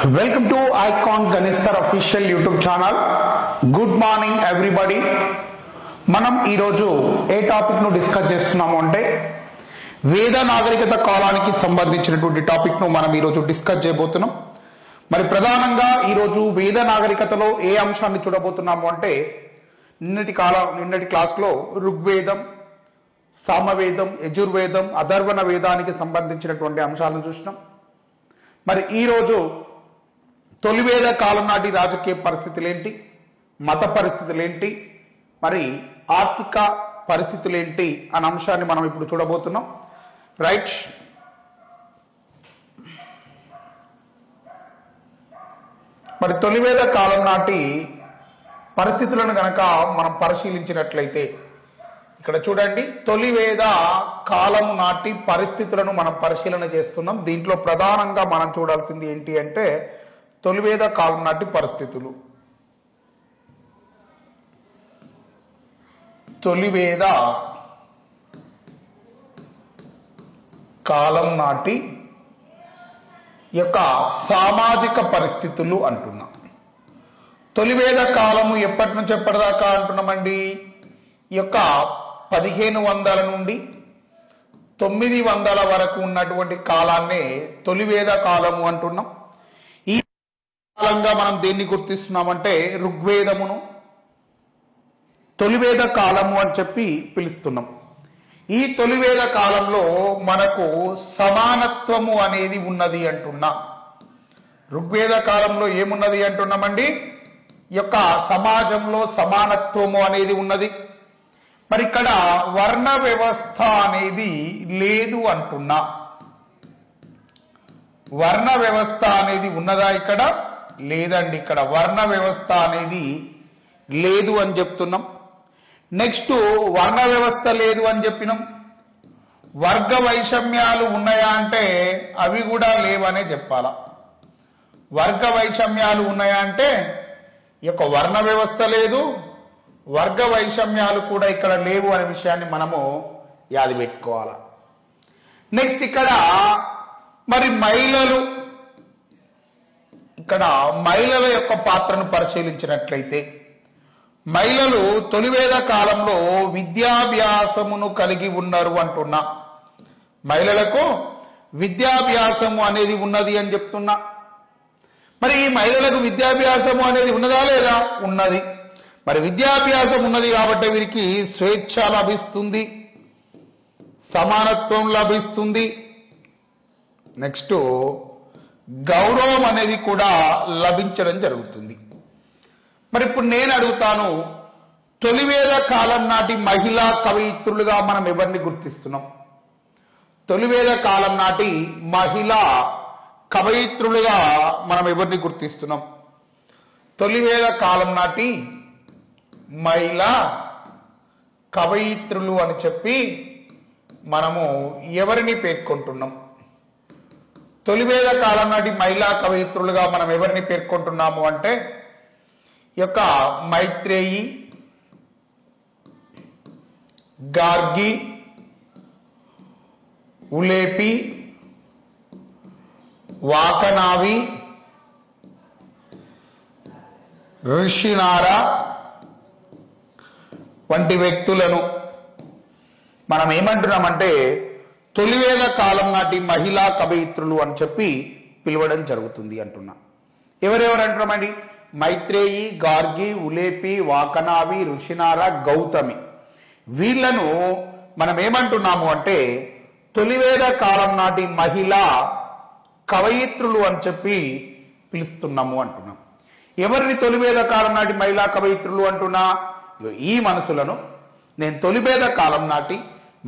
Welcome to Icon Ganesh Sir official YouTube channel. Good morning everybody. మనం ఈరోజు ఏ topic ను discuss చేస్తున్నాము అంటే వేద నాగరికత కాలానికి సంబంధించినటువంటి టాపిక్ ను మనం ఈరోజు డిస్కస్ చేయబోతున్నాం. మరి ప్రధానంగా ఈరోజు వేద నాగరికతలో ఏ అంశాన్ని చూడబోతున్నాము అంటే నిన్నటి క్లాస్ లో ఋగ్వేదం, సామవేదం, యజుర్వేదం, అథర్వణ వేదానికి సంబంధించినటువంటి అంశాలను చూసినాం. మరి ఈరోజు తొలివేద కాలం నాటి రాజకీయ పరిస్థితులు ఏంటి, మత పరిస్థితులు ఏంటి, మరి ఆర్థిక పరిస్థితులు ఏంటి అనే అంశాన్ని మనం ఇప్పుడు చూడబోతున్నాం. రైట్, మరి తొలివేద కాలం నాటి పరిస్థితులను గనక మనం పరిశీలించినట్లయితే ఇక్కడ చూడండి, తొలివేద కాలము నాటి పరిస్థితులను మనం పరిశీలన చేస్తున్నాం. దీంట్లో ప్రధానంగా మనం చూడాల్సింది ఏంటి అంటే తొలివేద కాలం నాటి పరిస్థితులు. తొలివేద కాలం నాటి యొక్క సామాజిక పరిస్థితులు అంటున్నాం. తొలివేద కాలము ఎప్పటి నుంచి ఎప్పటిదాకా అంటున్నామండి? ఈ యొక్క 1500 నుండి 900 వరకు ఉన్నటువంటి కాలాన్నే తొలివేద కాలము అంటున్నాం. ఈ కాలంగా మనం దేన్ని గుర్తిస్తున్నామంటే ఋగ్వేదమును తొలివేద కాలము అని చెప్పి పిలుస్తున్నాం. ఈ తొలివేద కాలంలో మనకు సమానత్వము అనేది ఉన్నది అంటున్నాం. ఋగ్వేద కాలంలో ఏమున్నది అంటున్నామండి? ఈ యొక్క సమాజంలో సమానత్వము అనేది ఉన్నది. మరి ఇక్కడ వర్ణ వ్యవస్థ అనేది లేదు అంటున్నా. వర్ణ వ్యవస్థ అనేది ఉన్నదా? ఇక్కడ లేదండి. ఇక్కడ వర్ణ వ్యవస్థ అనేది లేదు అని చెప్తున్నాం. నెక్స్ట్, వర్ణ వ్యవస్థ లేదు అని చెప్పినాం. వర్గ వైషమ్యాలు ఉన్నాయా అంటే అవి కూడా లేవనే చెప్పాలా. వర్గ వైషమ్యాలు ఉన్నాయా అంటే ఈ యొక్క వర్ణ వ్యవస్థ లేదు, వర్గ వైషమ్యాలు కూడా ఇక్కడ లేవు అనే విషయాన్ని మనము యాది పెట్టుకోవాలి. నెక్స్ట్, ఇక్కడ మరి మహిళల యొక్క పాత్రను పరిశీలించినట్లయితే మహిళలు తొలివేద కాలంలో విద్యాభ్యాసమును కలిగి ఉన్నారు అంటున్నా. మహిళలకు విద్యాభ్యాసము అనేది ఉన్నది అని చెప్తున్నా. మరి ఈ మహిళలకు విద్యాభ్యాసము అనేది ఉన్నదా లేదా? ఉన్నది. మరి విద్యాభ్యాసం ఉన్నది కాబట్టి వీరికి స్వేచ్ఛ లభిస్తుంది, సమానత్వం లభిస్తుంది. నెక్స్ట్, గౌరవం అనేది కూడా లభించడం జరుగుతుంది. మరి ఇప్పుడు నేను అడుగుతాను, తొలివేద కాలం నాటి మహిళా కవయిత్రులుగా మనం ఎవరిని గుర్తిస్తున్నాం? తొలివేద కాలం నాటి మహిళా కవయిత్రులుగా మనం ఎవరిని గుర్తిస్తున్నాం? తొలివేద కాలం నాటి మహిళా కవయిత్రులు అని చెప్పి మనము ఎవరిని పేర్కొంటున్నాం? తొలివేద కాలం నాటి మహిళా కవయిత్రులుగా మనం ఎవరిని పేర్కొంటున్నాము అంటే ఈ యొక్క మైత్రేయి, గార్గి, ఉలేపి, వాకనావి, ఋషినార వంటి వ్యక్తులను మనం ఏమంటున్నామంటే తొలివేద కాలం నాటి మహిళా కవయిత్రులు అని చెప్పి పిలవడం జరుగుతుంది అంటున్నా. ఎవరెవరు అంటున్నామండి? మైత్రేయి, గార్గి, ఉలేపి, వాకనావి, ఋషినార, గౌతమి. వీళ్లను మనం ఏమంటున్నాము అంటే తొలివేద కాలం నాటి మహిళా కవయిత్రులు అని చెప్పి పిలుస్తున్నాము అంటున్నాం. ఎవరిని తొలివేద కాలం నాటి మహిళా కవయిత్రులు అంటున్నా? ఈ మనసులను నేను తొలివేద కాలం నాటి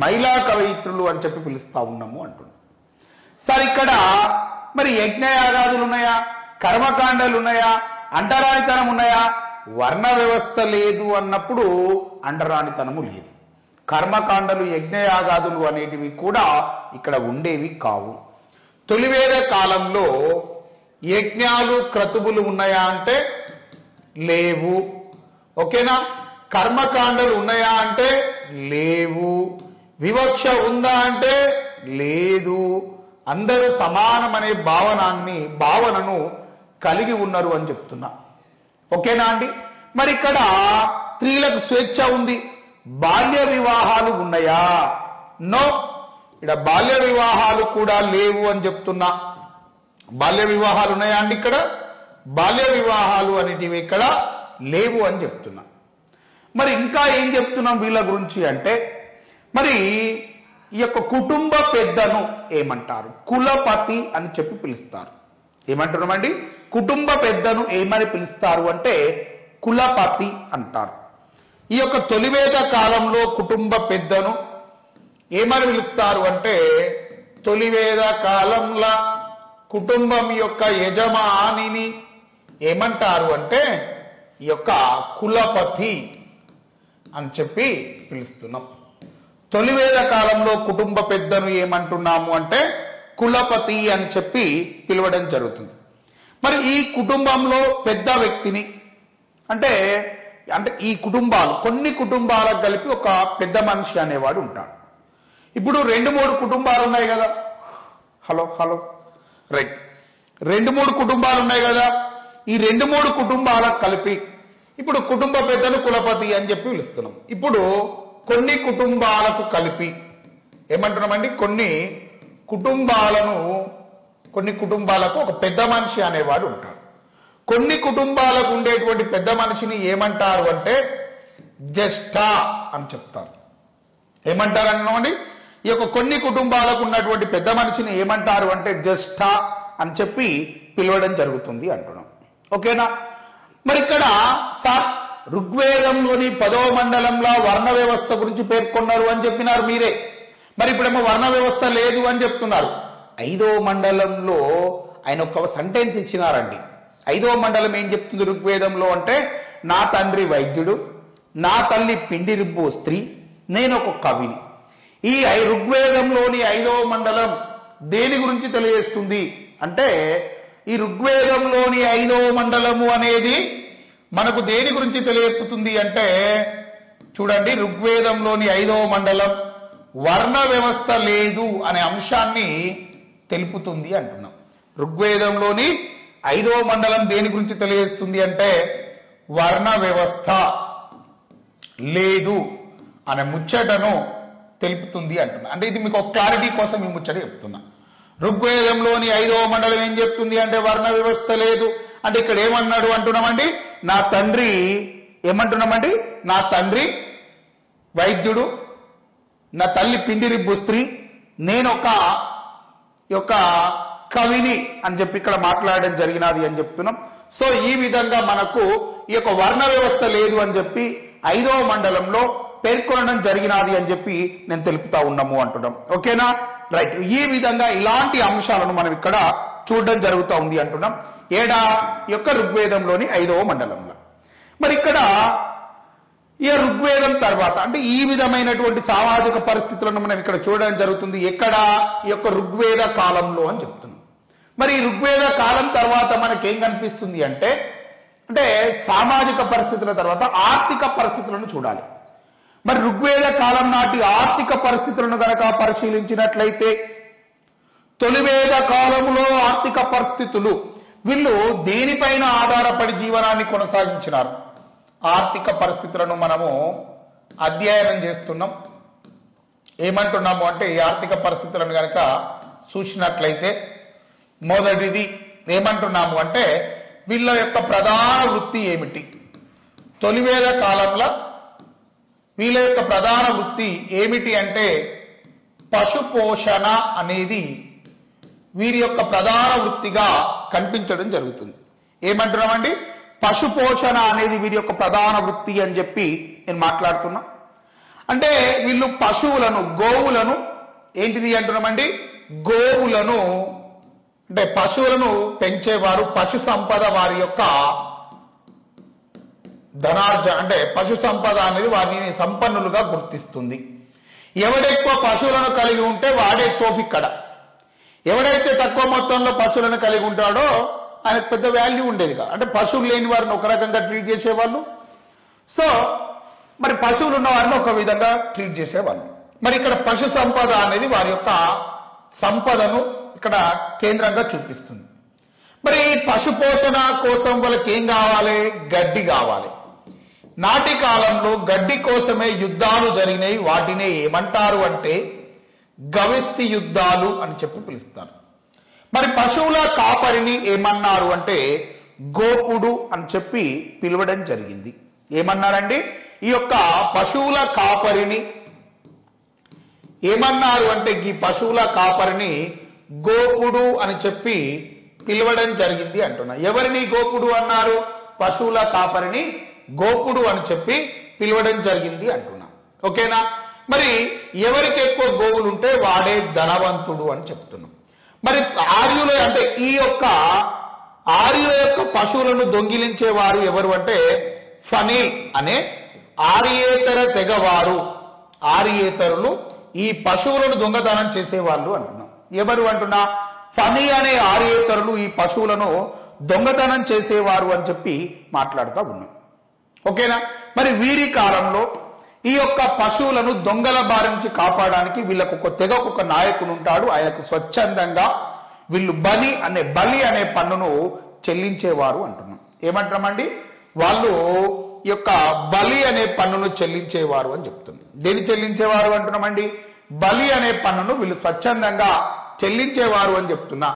మహిళా కవయిత్రులు అని చెప్పి పిలుస్తా ఉన్నాము అంటున్నా. సార్, ఇక్కడ మరి యజ్ఞయాగాదులు ఉన్నాయా, కర్మకాండాలు ఉన్నాయా, అంటరానితనం ఉన్నాయా? వర్ణ వ్యవస్థ లేదు అన్నప్పుడు అంటరానితనము లేదు. కర్మకాండలు, యజ్ఞయాగాదులు అనేటివి కూడా ఇక్కడ ఉండేవి కావు. తొలివేద కాలంలో యజ్ఞాలు, క్రతువులు ఉన్నాయా అంటే లేవు. ఓకేనా? కర్మకాండలు ఉన్నాయా అంటే లేవు. వివక్ష ఉందా అంటే లేదు. అందరూ సమానమనే భావనను కలిగి ఉన్నారు అని చెప్తున్నా. ఓకేనా అండి? మరి ఇక్కడ స్త్రీలకు స్వేచ్ఛ ఉంది, బాల్య వివాహాలు ఉన్నాయా? నో, ఇక్కడ బాల్య వివాహాలు కూడా లేవు అని చెప్తున్నా. బాల్య వివాహాలు ఉన్నాయా అండి? ఇక్కడ బాల్య వివాహాలు అనేటివి ఇక్కడ లేవు అని చెప్తున్నా. మరి ఇంకా ఏం చెప్తున్నాం వీళ్ళ గురించి అంటే, మరి ఈ యొక్క కుటుంబ పెద్దను ఏమంటారు? కులపతి అని చెప్పి పిలుస్తారు. ఏమంటున్నామండి? కుటుంబ పెద్దను ఏమని పిలుస్తారు అంటే కులపతి అంటారు. ఈ యొక్క తొలివేద కాలంలో కుటుంబ పెద్దను ఏమని పిలుస్తారు అంటే, తొలివేద కాలంలో కుటుంబం యొక్క యజమానిని ఏమంటారు అంటే ఈ యొక్క కులపతి అని చెప్పి పిలుస్తున్నాం. తొలివేద కాలంలో కుటుంబ పెద్దను ఏమంటున్నాము అంటే కులపతి అని చెప్పి పిలవడం జరుగుతుంది. మరి ఈ కుటుంబంలో పెద్ద వ్యక్తిని అంటే అంటే ఈ కుటుంబాలు కొన్ని కుటుంబాలకు కలిపి ఒక పెద్ద మనిషి అనేవాడు ఉంటాడు. ఇప్పుడు 2-3 కుటుంబాలు ఉన్నాయి కదా. హలో హలో రైట్, 2-3 కుటుంబాలు ఉన్నాయి కదా. ఈ 2-3 కుటుంబాలకు కలిపి ఇప్పుడు కుటుంబ పెద్దను కులపతి అని చెప్పి పిలుస్తున్నాం. ఇప్పుడు కొన్ని కుటుంబాలకు కలిపి ఏమంటున్నామండి? కొన్ని కుటుంబాలకు ఒక పెద్ద మనిషి అనేవాడు ఉంటాడు. కొన్ని కుటుంబాలకు ఉండేటువంటి పెద్ద మనిషిని ఏమంటారు అంటే జ్యేష్ఠ అని చెప్తారు. ఏమంటారు అన్నామండి? ఈ యొక్క కొన్ని కుటుంబాలకు ఉన్నటువంటి పెద్ద మనిషిని ఏమంటారు అంటే జ్యేష్ఠ అని చెప్పి పిలవడం జరుగుతుంది అంటున్నాం. ఓకేనా? మరి ఇక్కడ సార్ ఋగ్వేదంలోని 10వ మండలంలో వర్ణ వ్యవస్థ గురించి పేర్కొన్నారు అని చెప్పినారు మీరే. మరి ఇప్పుడేమో వర్ణ వ్యవస్థ లేదు అని చెప్తున్నారు. 5వ మండలంలో ఆయన ఒక సెంటెన్స్ ఇచ్చినారండి. 5వ మండలం ఏం చెప్తుంది ఋగ్వేదంలో అంటే, నా తండ్రి వైద్యుడు, నా తల్లి పిండి రుబ్బు స్త్రీ, నేను ఒక కవిని. ఈ ఋగ్వేదంలోని 5వ మండలం దేని గురించి తెలియజేస్తుంది అంటే, ఈ ఋగ్వేదంలోని 5వ మండలము అనేది మనకు దేని గురించి తెలియజేస్తుంది అంటే, చూడండి, ఋగ్వేదంలోని 5వ మండలం వర్ణ వ్యవస్థ లేదు అనే అంశాన్ని తెలుపుతుంది అంటున్నాం. ఋగ్వేదంలోని 5వ మండలం దేని గురించి తెలియజేస్తుంది అంటే వర్ణ వ్యవస్థ లేదు అనే ముచ్చటను తెలుపుతుంది అంటున్నా. అంటే ఇది మీకు ఒక క్లారిటీ కోసం ఈ ముచ్చట చెప్తున్నా. ఋగ్వేదంలోని 5వ మండలం ఏం చెప్తుంది అంటే వర్ణ వ్యవస్థ లేదు అంటే ఇక్కడ ఏమన్నాడు అంటున్నామండి, నా తండ్రి ఏమంటున్నామండి, నా తండ్రి వైద్యుడు, నా తల్లి పిండి రిబ్బు స్త్రీ, నేను ఒక కవిని అని చెప్పి ఇక్కడ మాట్లాడడం జరిగినది అని చెప్తున్నాం. సో ఈ విధంగా మనకు ఈ యొక్క వర్ణ వ్యవస్థ లేదు అని చెప్పి 5వ మండలంలో పేర్కొనడం జరిగినది అని చెప్పి నేను తెలుపుతా ఉన్నాము అంటున్నాం. ఓకేనా? రైట్. ఈ విధంగా ఇలాంటి అంశాలను మనం ఇక్కడ చూడడం జరుగుతూ ఉంది అంటున్నాం ఈ యొక్క ఋగ్వేదంలోని 5వ మండలంలో. మరి ఇక్కడ ఈ ఋగ్వేదం తర్వాత అంటే ఈ విధమైనటువంటి సామాజిక పరిస్థితులను మనం ఇక్కడ చూడడం జరుగుతుంది. ఎక్కడ? ఈ యొక్క ఋగ్వేద కాలంలో అని చెప్తున్నాం. మరి ఈ ఋగ్వేద కాలం తర్వాత మనకేం కనిపిస్తుంది అంటే సామాజిక పరిస్థితుల తర్వాత ఆర్థిక పరిస్థితులను చూడాలి. మరి ఋగ్వేద కాలం నాటి ఆర్థిక పరిస్థితులను గనక పరిశీలించినట్లయితే తొలివేద కాలంలో ఆర్థిక పరిస్థితులు వీళ్ళు దేనిపైన ఆధారపడి జీవనాన్ని కొనసాగించినారు? ఆర్థిక పరిస్థితులను మనము అధ్యయనం చేస్తున్నాం. ఏమంటున్నాము అంటే ఈ ఆర్థిక పరిస్థితులను కనుక చూసినట్లయితే మొదటిది ఏమంటున్నాము అంటే వీళ్ళ యొక్క ప్రధాన వృత్తి ఏమిటి? తొలివేద కాలంలో వీళ్ళ యొక్క ప్రధాన వృత్తి ఏమిటి అంటే పశు పోషణ అనేది వీరి యొక్క ప్రధాన వృత్తిగా కనిపించడం జరుగుతుంది. ఏమంటున్నామండి? పశు పోషణ అనేది వీరి యొక్క ప్రధాన వృత్తి అని చెప్పి నేను మాట్లాడుతున్నా. అంటే వీళ్ళు పశువులను, గోవులను ఏంటిది అంటున్నామండి, గోవులను అంటే పశువులను పెంచేవారు. పశు సంపద వారి యొక్క అంటే పశు సంపద అనేది వారిని సంపన్నులుగా గుర్తిస్తుంది. ఎవడెక్కువ పశువులను కలిగి ఉంటే వాడే తోఫిక్కడ. ఎవడైతే తక్కువ మొత్తంలో పశువులను కలిగి ఉంటాడో ఆయనకు పెద్ద వాల్యూ ఉండేది కాదు. అంటే పశువులు లేని వారిని ఒక రకంగా ట్రీట్ చేసేవాళ్ళు, సో మరి పశువులు ఉన్న వారిని ఒక విధంగా ట్రీట్ చేసేవాళ్ళు. మరి ఇక్కడ పశు సంపద అనేది వారి యొక్క సంపదను ఇక్కడ కేంద్రంగా చూపిస్తుంది. మరి పశు పోషణ కోసం వాళ్ళకి ఏం కావాలి? గడ్డి కావాలి. నాటి కాలంలో గడ్డి కోసమే యుద్ధాలు జరిగినాయి. వాటినే ఏమంటారు అంటే గవిస్తి యుద్ధాలు అని చెప్పి పిలుస్తారు. మరి పశువుల కాపరిని ఏమన్నారు అంటే గోపుడు అని చెప్పి పిలవడం జరిగింది. ఏమన్నారండి? ఈ యొక్క పశువుల కాపరిని ఏమన్నారు అంటే ఈ పశువుల కాపరిని గోపుడు అని చెప్పి పిలవడం జరిగింది అంటున్నా. ఎవరిని గోపుడు అన్నారు? పశువుల కాపరిని గోపుడు అని చెప్పి పిలవడం జరిగింది అంటున్నా. ఓకేనా? మరి ఎవరికి ఎక్కువ గోవులు ఉంటే వాడే ధనవంతుడు అని చెప్తున్నాం. మరి ఆర్యుల అంటే ఈ యొక్క ఆర్యుల యొక్క పశువులను దొంగిలించేవారు ఎవరు అంటే ఫనీ అనే ఆర్యేతర తెగవారు. ఆర్యేతరులు ఈ పశువులను దొంగతనం చేసేవాళ్ళు అంటున్నాం. ఎవరు అంటున్నా? ఫనీ అనే ఆర్యేతరులు ఈ పశువులను దొంగతనం చేసేవారు అని చెప్పి మాట్లాడుతూ ఉన్నాం. ఓకేనా? మరి వీరి కాలంలో ఈ యొక్క పశువులను దొంగల బారి నుంచి కాపాడడానికి వీళ్ళకు ఒక తెగకు ఒక నాయకుడు ఉంటాడు. ఆయనకు స్వచ్ఛందంగా వీళ్ళు బలి అనే పన్నును చెల్లించేవారు అంటున్నాం. ఏమంటామండి? వాళ్ళు ఈ యొక్క బలి అనే పన్నును చెల్లించేవారు అని చెప్తున్నాం. దేని చెల్లించేవారు అంటున్నామండి? బలి అనే పన్నును వీళ్ళు స్వచ్ఛందంగా చెల్లించేవారు అని చెప్తున్నా.